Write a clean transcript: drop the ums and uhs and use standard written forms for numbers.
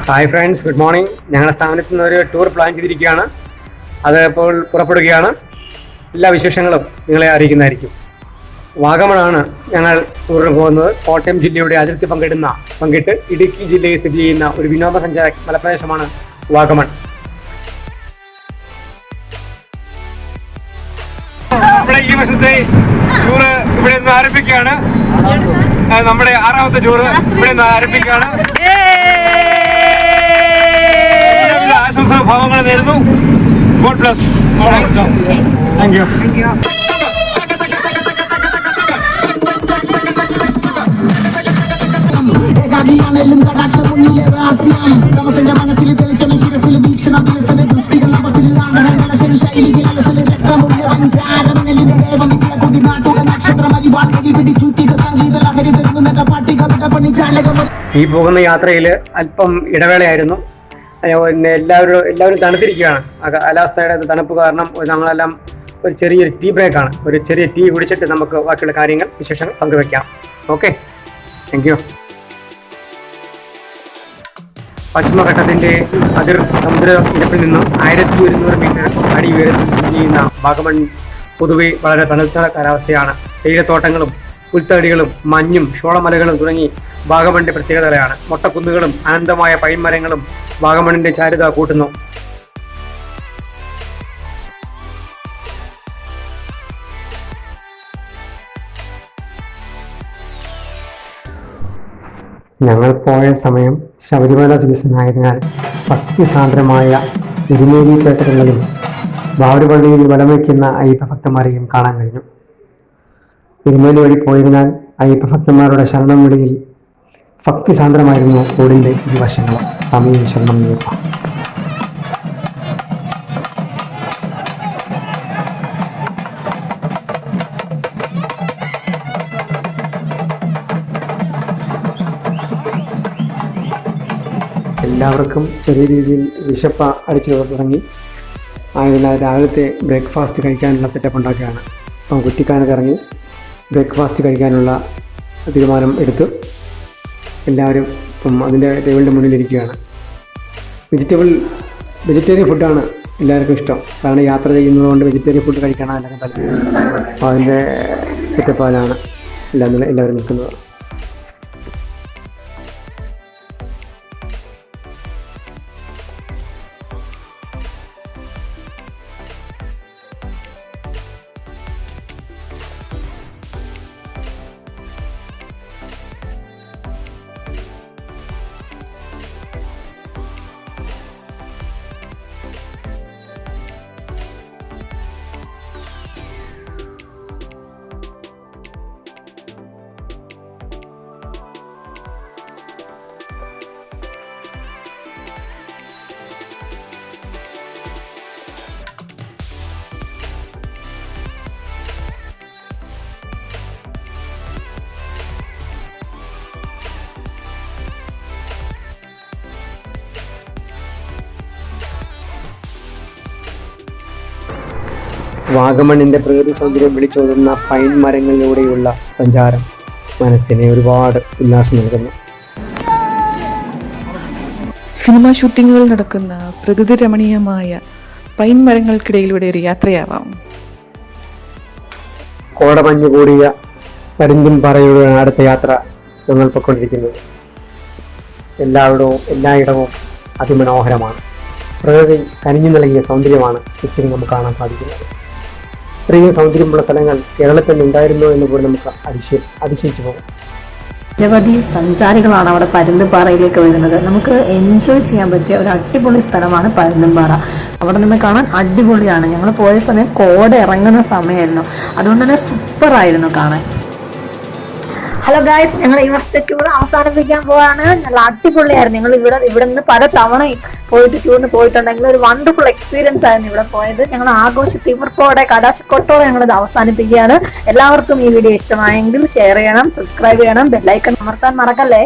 Hi friends, good morning. ഞങ്ങളുടെ സ്ഥാപനത്തിൽ നിന്ന് ഒരു ടൂർ പ്ലാൻ ചെയ്തിരിക്കുകയാണ്. അത് ഇപ്പോൾ പുറപ്പെടുകയാണ്. എല്ലാ വിശേഷങ്ങളും നിങ്ങളെ അറിയിക്കുന്നതായിരിക്കും. വാഗമണാണ് ഞങ്ങൾ ടൂറിന് പോകുന്നത്. കോട്ടയം ജില്ലയുടെ അതിർത്തി പങ്കിട്ട് ഇടുക്കി ജില്ലയിൽ സ്ഥിതി ചെയ്യുന്ന ഒരു വിനോദസഞ്ചാര മലപ്രദേശമാണ് വാഗമൺ. നമ്മുടെ ഈ വർഷത്തെ ടൂറ് ഇവിടെ നിന്ന് ആരംഭിക്കുകയാണ്. നമ്മുടെ 6ാമത്തെ ടൂറ് ഇവിടെ നിന്ന് ആരംഭിക്കുകയാണ്. ആശംസ ഭാവങ്ങൾ നേരുന്നു. God bless. Thank you. ഈ പോകുന്ന യാത്രയിൽ അല്പം ഇടവേളയായിരുന്നു. പിന്നെ എല്ലാവരും തണുത്തിരിക്കുകയാണ്. കാലാവസ്ഥയുടെ തണുപ്പ് കാരണം ഞങ്ങളെല്ലാം ഒരു ചെറിയൊരു ടീ ബ്രേക്കാണ്. ഒരു ചെറിയ ടീ കുടിച്ചിട്ട് നമുക്ക് ബാക്കിയുള്ള കാര്യങ്ങൾ വിശേഷങ്ങൾ പങ്കുവെക്കാം. Okay, thank you. പശ്ചിമഘട്ടത്തിൻ്റെ സമുദ്രനിരപ്പിൽ നിന്നും 1100 മീറ്റർ അടി ഉയരത്തിൽ സ്ഥിതി ചെയ്യുന്ന വാഗമൺ പൊതുവെ വളരെ തണുത്ത കാലാവസ്ഥയാണ്. തേയിലത്തോട്ടങ്ങളും പുൽത്തടികളും മഞ്ഞും ഷോളമലകളും തുടങ്ങി വാഗമണിന്റെ പ്രത്യേകതകളാണ്. മൊട്ടക്കുന്നുകളും അനന്തമായ പൈൻമരങ്ങളും വാഗമണിന്റെ ചാരുത കൂട്ടുന്നു. ഞങ്ങൾ പോയ സമയം ശബരിമല സീസൺ ആയതിനാൽ ഭക്തിസാന്ദ്രമായ എരുമേലിപ്പേട്ടകളിലും ബാവരിപള്ളിയിൽ വലം വയ്ക്കുന്ന അയ്യപ്പഭക്തന്മാരെയും കാണാൻ കഴിഞ്ഞു. എരുമേലി വഴി പോയതിനാൽ അയ്യപ്പഭക്തന്മാരുടെ ശരണം വിളിയിൽ ഭക്തിസാന്ദ്രമായിരുന്നു റോഡിൻ്റെ ഇരുവശങ്ങളും. സ്വാമി ശരണം അയ്യപ്പ. എല്ലാവർക്കും ചെറിയ രീതിയിൽ വിശപ്പ് അടിച്ചു തുടങ്ങി. ആയതിനാൽ രാവിലത്തെ ബ്രേക്ക്ഫാസ്റ്റ് കഴിക്കാനുള്ള സെറ്റപ്പ് ഉണ്ടാക്കുകയാണ്. അപ്പം കുറ്റിക്കാനത്ത് ഇറങ്ങി ബ്രേക്ക്ഫാസ്റ്റ് കഴിക്കാനുള്ള തീരുമാനം എടുത്തു. എല്ലാവരും ഇപ്പം അതിൻ്റെ ടേബിളിൻ്റെ മുന്നിലിരിക്കുകയാണ്. വെജിറ്റേറിയൻ ഫുഡാണ് എല്ലാവർക്കും ഇഷ്ടം. കാരണം യാത്ര ചെയ്യുന്നതുകൊണ്ട് വെജിറ്റേറിയൻ ഫുഡ് കഴിക്കാനാണ് എല്ലാവർക്കും താല്പര്യം. അപ്പോൾ അതിൻ്റെ സെറ്റപ്പിലാണ് എല്ലാവരും നിൽക്കുന്നത്. വാഗമണിൻ്റെ പ്രകൃതി സൗന്ദര്യം വിളിച്ചോതുന്ന പൈൻ മരങ്ങളിലൂടെയുള്ള സഞ്ചാരം മനസ്സിനെ ഒരുപാട് ഉല്ലാസം നൽകുന്നു. സിനിമാ ഷൂട്ടിങ്ങുകൾ നടക്കുന്ന പ്രകൃതി രമണീയമായ പൈൻ മരങ്ങൾക്കിടയിലൂടെ ഒരു യാത്രയാവാം. കോടമഞ്ഞു കൂടിയ പരുന്തുംപാറയുടെ അടുത്ത യാത്ര ഞങ്ങൾ പൊയ്ക്കൊണ്ടിരിക്കുന്നത്. എല്ലായിടവും അതിമനോഹരമാണ്. പ്രകൃതി കനിഞ്ഞു നൽകിയ സൗന്ദര്യമാണ് ചുറ്റും നമുക്ക് കാണാൻ സാധിക്കുന്നത്. ഇത്രയും സൗന്ദര്യമുള്ള സ്ഥലങ്ങൾ കേരളത്തിൽ ഉണ്ടായിരുന്നോ എന്ന് കൂടി നമുക്ക് അതിശയിച്ചു പോകും. നിരവധി സഞ്ചാരികളാണ് അവിടെ പരുന്തുംപാറയിലേക്ക് വരുന്നത്. നമുക്ക് എൻജോയ് ചെയ്യാൻ പറ്റിയ ഒരു അടിപൊളി സ്ഥലമാണ് പരുന്തുംപാറ. അവിടെ നിന്ന് കാണാൻ അടിപൊളിയാണ്. ഞങ്ങൾ പോയ സമയം കോട ഇറങ്ങുന്ന സമയമായിരുന്നു. അതുകൊണ്ട് തന്നെ സൂപ്പറായിരുന്നു കാണാൻ. ഹലോ ഗായ്സ്, ഞങ്ങൾ ഈ വർഷത്തേക്ക് ഇവിടെ അവസാനിപ്പിക്കാൻ പോവാണ്. നല്ല അടിപൊളിയായിരുന്നു. ഞങ്ങൾ ഇവിടെ നിന്ന് പല തവണ ടൂറിന് പോയിട്ടുണ്ടെങ്കിൽ ഒരു വണ്ടർഫുൾ എക്സ്പീരിയൻസ് ആയിരുന്നു ഇവിടെ പോയത്. ഞങ്ങൾ ആഘോഷ തീവ്രപ്പോടെ കടാശക്കൊട്ടോടെ ഞങ്ങളിത് അവസാനിപ്പിക്കുകയാണ്. എല്ലാവർക്കും ഈ വീഡിയോ ഇഷ്ടമായെങ്കിൽ ഷെയർ ചെയ്യണം, സബ്സ്ക്രൈബ് ചെയ്യണം, ബെല്ലൈക്കൺ അമർത്താൻ മറക്കല്ലേ.